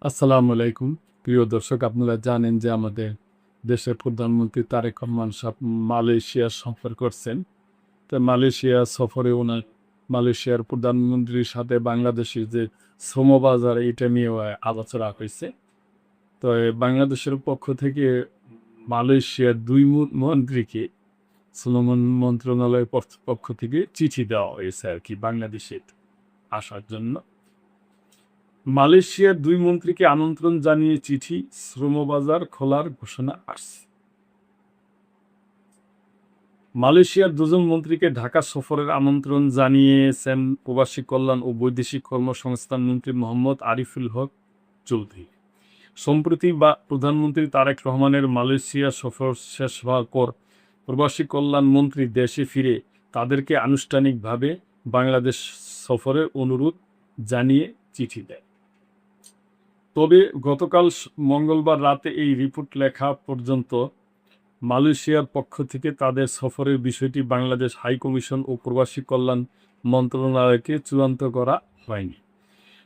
আসসালামু আলাইকুম। প্রিয় দর্শক, আপনারা জানেন যে আমাদের দেশের প্রধানমন্ত্রী তারেক রহমান মালয়েশিয়া সফর করছেন। তো মালয়েশিয়া সফরে ওনার মালয়েশিয়ার প্রধানমন্ত্রীর সাথে বাংলাদেশের যে শ্রম বাজার এটা নিয়েও আলোচনা হয়েছে। তো বাংলাদেশের পক্ষ থেকে মালয়েশিয়ার ২ মন্ত্রীকে শ্রম মন্ত্রণালয়ের পক্ষ থেকে চিঠি দেওয়া হয়েছে আরকি বাংলাদেশে আসার জন্য। মালয়েশিয়ার ২ মন্ত্রীকে আমন্ত্রণ জানিয়ে চিঠি, শ্রমবাজার খোলার ঘোষণা আসছে। মালয়েশিয়ার ২ জন মন্ত্রীকে ঢাকা সফরের আমন্ত্রণ জানিয়েছেন প্রবাসী কল্যাণ ও বৈদেশিক কর্মসংস্থান মন্ত্রী মোহাম্মদ আরিফুল হক চৌধুরী। সম্প্রতি প্রধানমন্ত্রী তারেক রহমানের মালয়েশিয়া সফর শেষ হওয়ার পর প্রবাসী কল্যাণ মন্ত্রী দেশে ফিরে তাদেরকে আনুষ্ঠানিকভাবে বাংলাদেশ সফরের অনুরোধ জানিয়ে চিঠি দেয়। তবে গতকাল মঙ্গলবার রাতে এই রিপোর্ট লেখা পর্যন্ত মালয়েশিয়ার পক্ষ থেকে তাদের সফরের বিষয়টি বাংলাদেশ হাইকমিশন ও প্রবাসী কল্যাণ মন্ত্রণালয়কে চূড়ান্ত করা হয়নি।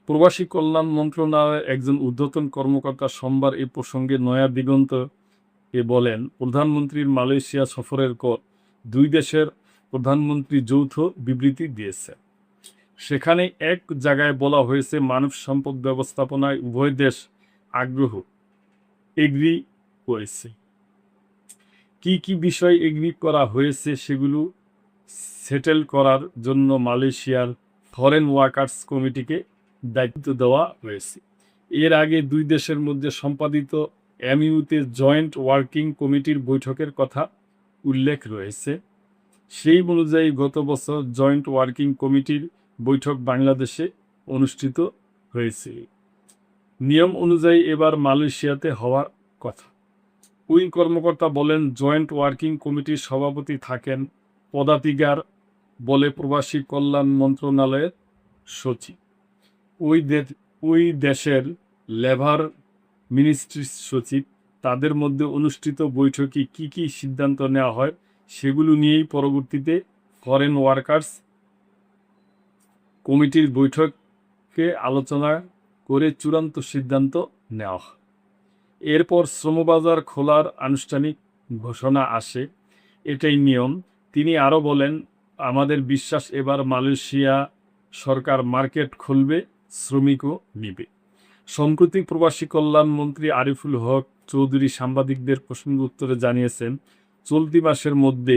প্রবাসী কল্যাণ মন্ত্রণালয়ের একজন ঊর্ধ্বতন কর্মকর্তা সোমবার এ প্রসঙ্গে নয়া দিগন্ত-এ বলেন, প্রধানমন্ত্রীর মালয়েশিয়া সফরের পর ২ দেশের প্রধানমন্ত্রী যৌথ বিবৃতি দিয়েছে। সেখানে এক জায়গায় বলা হয়েছে, মানব সম্পদ ব্যবস্থাপনায় উভয় দেশ আগ্রহ এগ্রি করেছে। কি কি বিষয় এগ্রি করা হয়েছে সেগুলো সেটেল করার জন্য মালয়েশিয়ার ফরেন ওয়ার্কার্স কমিটিকে দায়িত্ব দেওয়া হয়েছে। এর আগে ২ দেশের মধ্যে সম্পাদিত এমইউতে জয়েন্ট ওয়ার্কিং কমিটির বৈঠকের কথা উল্লেখ রয়েছে। সেই অনুযায়ী গত বছর জয়েন্ট ওয়ার্কিং কমিটির বৈঠক বাংলাদেশে অনুষ্ঠিত হয়েছে। নিয়ম অনুযায়ী এবার মালয়েশিয়াতে হওয়ার কথা। ওই কর্মকর্তা বলেন, জয়েন্ট ওয়ার্কিং কমিটির সভাপতি থাকেন পদাধিকার বলে প্রবাসী কল্যাণ মন্ত্রণালয়ের সচিব। ওই দেশের লেবার মিনিস্ট্রির সচিব। তাদের মধ্যে অনুষ্ঠিত বৈঠকে কি কি সিদ্ধান্ত নেওয়া হয় সেগুলো নিয়েই পরবর্তীতে ফরেন ওয়ার্কার্স কমিটির বৈঠকে আলোচনা করে চূড়ান্ত সিদ্ধান্ত নেওয়া হয়। এরপর শ্রমবাজার খোলার আনুষ্ঠানিক ঘোষণা আসে। এটাই নিয়ম। তিনি আরও বলেন, আমাদের বিশ্বাস এবার মালয়েশিয়া সরকার মার্কেট খুলবে, শ্রমিকও নিবে। সম্প্রতি প্রবাসী কল্যাণ মন্ত্রী আরিফুল হক চৌধুরী সাংবাদিকদের প্রশ্নের উত্তরে জানিয়েছেন, চলতি মাসের মধ্যে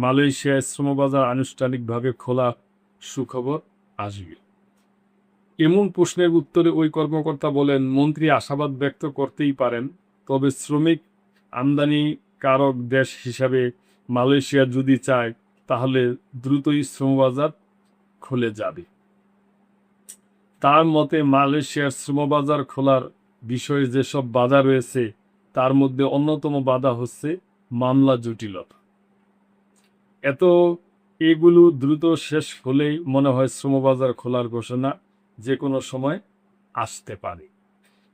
মালয়েশিয়ায় শ্রমবাজার আনুষ্ঠানিকভাবে খোলা সুখবর আসবে। এমন প্রশ্নের উত্তরে ওই কর্মকর্তা বলেন, মন্ত্রী আশাবাদ ব্যক্ত করতেই পারেন, তবে শ্রমিক আমদানিকারক দেশ হিসাবে মালয়েশিয়া যদি চায় তাহলে দ্রুতই শ্রমবাজার খুলে যাবে। তার মতে, মালয়েশিয়ার শ্রমবাজার খোলার বিষয়ে যেসব বাধা রয়েছে তার মধ্যে অন্যতম বাধা হচ্ছে মামলা জটিলতা। এগুলো দ্রুত শেষ হলেই মনে হয় শ্রমবাজার খোলার ঘোষণা যে কোনো সময় আসতে পারে।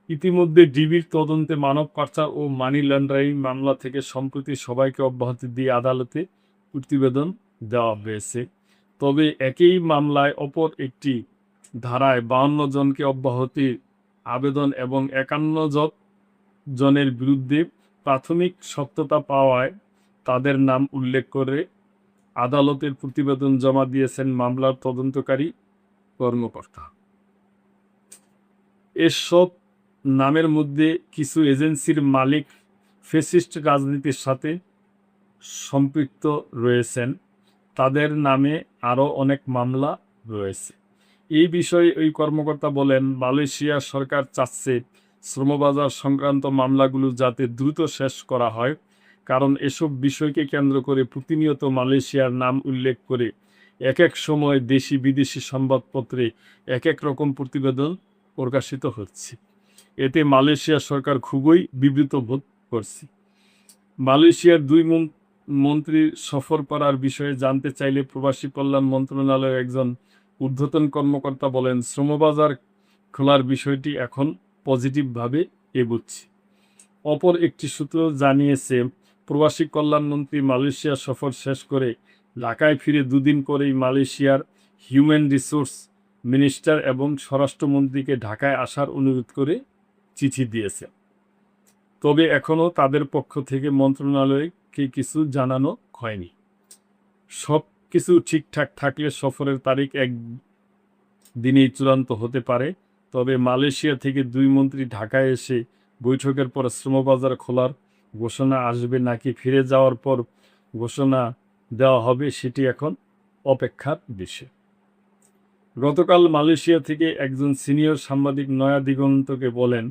ইতিমধ্যে ডিবির তদন্তে মানব পাচার ও মানি লন্ডারিং মামলা থেকে সম্প্রতি সবাইকে অব্যাহতি দিয়ে আদালতে প্রতিবেদন দেওয়া হয়েছে। তবে একই মামলায় অপর একটি ধারায় ৫২ জনকে অব্যাহতির আবেদন এবং ৫১ জনের বিরুদ্ধে প্রাথমিক সত্যতা পাওয়ায় তাদের নাম উল্লেখ করে আদালতের প্রতিবেদন জমা দিয়েছেন মামলার তদন্তকারী কর্মকর্তা। এসব নামের মধ্যে কিছু এজেন্সির মালিক ফ্যাসিস্ট রাজনীতির সাথে সম্পৃক্ত রয়েছেন। তাদের নামে আরও অনেক মামলা রয়েছে। এই বিষয়ে ওই কর্মকর্তা বলেন, মালয়েশিয়া সরকার চাচ্ছে শ্রমবাজার সংক্রান্ত মামলাগুলো যাতে দ্রুত শেষ করা হয়, কারণ এসব বিষয়কে কেন্দ্র করে প্রতিনিয়ত মালয়েশিয়ার নাম উল্লেখ করে এক এক সময় দেশি বিদেশি সংবাদপত্রে এক এক রকম প্রতিবেদন প্রকাশিত হচ্ছে। এতে মালয়েশিয়া সরকার খুবই বিব্রত বোধ করছে। মালয়েশিয়ার ২ মন্ত্রীর সফর করার বিষয়ে জানতে চাইলে প্রবাসী কল্যাণ মন্ত্রণালয়ের একজন ঊর্ধ্বতন কর্মকর্তা বলেন, শ্রমবাজার খোলার বিষয়টি এখন পজিটিভভাবে এগুচ্ছে। অপর একটি সূত্র জানিয়েছে, প্রবাসী কল্যাণমন্ত্রী মালয়েশিয়া সফর শেষ করে ঢাকায় ফিরে ২ দিন পরেই মালয়েশিয়ার হিউম্যান রিসোর্স মিনিস্টার এবং স্বরাষ্ট্রমন্ত্রীকে ঢাকায় আসার অনুরোধ করে চিঠি দিয়েছে। তবে এখনও তাদের পক্ষ থেকে মন্ত্রণালয়কে কিছু জানানো হয়নি। সব কিছু ঠিকঠাক থাকলে সফরের তারিখ একদিনেই চূড়ান্ত হতে পারে। তবে মালয়েশিয়া থেকে 2 মন্ত্রী ঢাকায় এসে বৈঠকের পর শ্রমবাজার খোলার ঘোষণা আসবে নাকি ফিরে যাওয়ার পর ঘোষণা দেওয়া হবে, সেটি এখন অপেক্ষার বিষয়। গতকাল মালয়েশিয়া থেকে একজন সিনিয়র সাংবাদিক নয়া দিগন্তকে বলেন,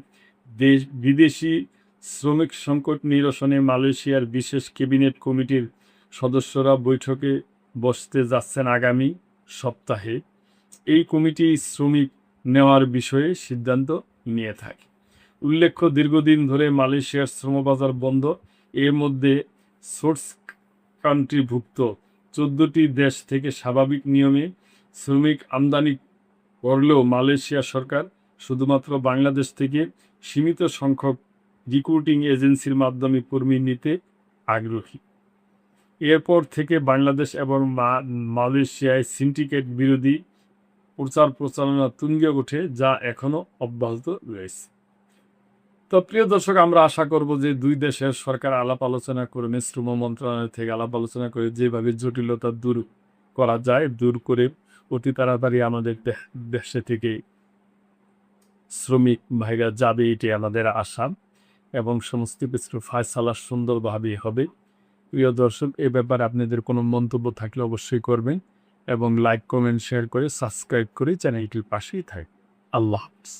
বিদেশি শ্রমিক সংকট নিরসনে মালয়েশিয়ার বিশেষ ক্যাবিনেট কমিটির সদস্যরা বৈঠকে বসতে যাচ্ছেন আগামী সপ্তাহে। এই কমিটি শ্রমিক নেওয়ার বিষয়ে সিদ্ধান্ত নিয়ে থাকে। উল্লেখ্য, দীর্ঘদিন ধরে মালয়েশিয়ার শ্রমবাজার বন্ধ। এর মধ্যে সোর্স কান্ট্রিভুক্ত 14টি দেশ থেকে স্বাভাবিক নিয়মে শ্রমিক আমদানি করলেও মালয়েশিয়া সরকার শুধুমাত্র বাংলাদেশ থেকে সীমিত সংখ্যক রিক্রুটিং এজেন্সির মাধ্যমে কর্মী নিতে আগ্রহী। এরপর থেকে বাংলাদেশ এবং মালয়েশিয়ায় সিন্ডিকেট বিরোধী প্রচার প্রচারণা তুঙ্গে ওঠে, যা এখনও অব্যাহত রয়েছে। তো প্রিয় দর্শক, আমরা আশা করব যে দুই দেশের সরকার আলাপ আলোচনা করবে, শ্রম মন্ত্রণালয় থেকে আলাপ আলোচনা করে যেভাবে জটিলতা দূর করা যায় দূর করে অতি তাড়াতাড়ি আমাদের দেশে থেকে শ্রমিক ভাইরা যাবে, এটি আমাদের আশা, এবং সমস্ত কিছুর ফয়সালা সুন্দরভাবে হবে। প্রিয় দর্শক, এ ব্যাপারে আপনাদের কোনো মন্তব্য থাকলে অবশ্যই করবেন এবং লাইক, কমেন্ট, শেয়ার করে সাবস্ক্রাইব করে চ্যানেলটির পাশেই থাকবেন। আল্লাহ হাফেজ।